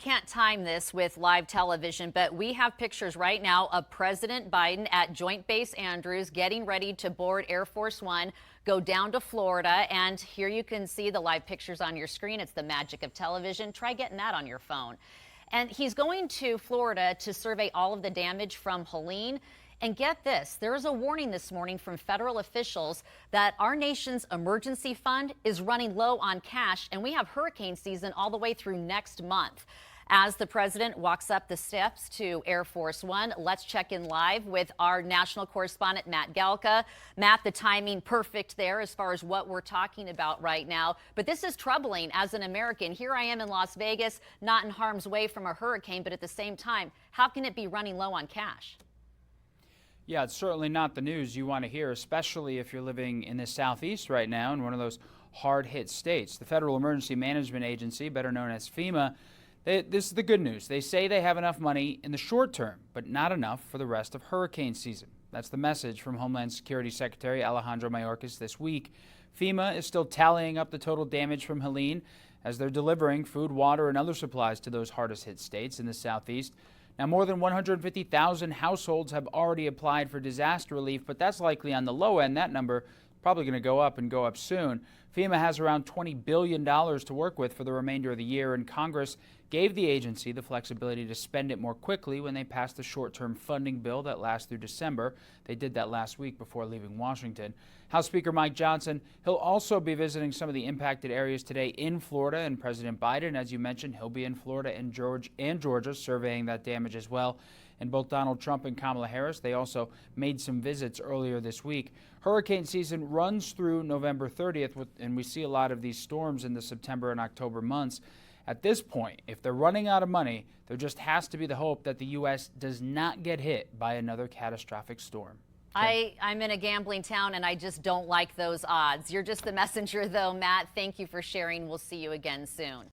can't time this with live television, but we have pictures right now of President Biden at Joint Base Andrews getting ready to board Air Force One, go down to Florida. And here you can see the live pictures on your screen. It's the magic of television. Try getting that on your phone. And he's going to Florida to survey all of the damage from Helene. And get this, there is a warning this morning from federal officials that our nation's emergency fund is running low on cash, and we have hurricane season all the way through next month. As the president walks up the steps to Air Force One, let's check in live with our national correspondent, Matt Galka. Matt, the timing perfect there as far as what we're talking about right now. But this is troubling as an American. Here I am in Las Vegas, not in harm's way from a hurricane, but at the same time, how can it be running low on cash? Yeah, it's certainly not the news you want to hear, especially if you're living in the Southeast right now in one of those hard-hit states. The Federal Emergency Management Agency, better known as FEMA, this is the good news. They say they have enough money in the short term, but not enough for the rest of hurricane season. That's the message from Homeland Security Secretary Alejandro Mayorkas this week. FEMA is still tallying up the total damage from Helene as they're delivering food, water, and other supplies to those hardest-hit states in the Southeast. Now, more than 150,000 households have already applied for disaster relief, but that's likely on the low end. That number is probably going to go up and go up soon. FEMA has around $20 billion to work with for the remainder of the year, and Congress gave the agency the flexibility to spend it more quickly when they passed the short-term funding bill that lasts through December. They did that last week before leaving Washington. House Speaker Mike Johnson, he'll also be visiting some of the impacted areas today in Florida, and President Biden, as you mentioned, he'll be in Florida and Georgia surveying that damage as well. And both Donald Trump and Kamala Harris, they also made some visits earlier this week. Hurricane season runs through November 30th, and we see a lot of these storms in the September and October months. At this point, if they're running out of money, there just has to be the hope that the U.S. does not get hit by another catastrophic storm. I'm in a gambling town, and I just don't like those odds. You're just the messenger, though, Matt. Thank you for sharing. We'll see you again soon.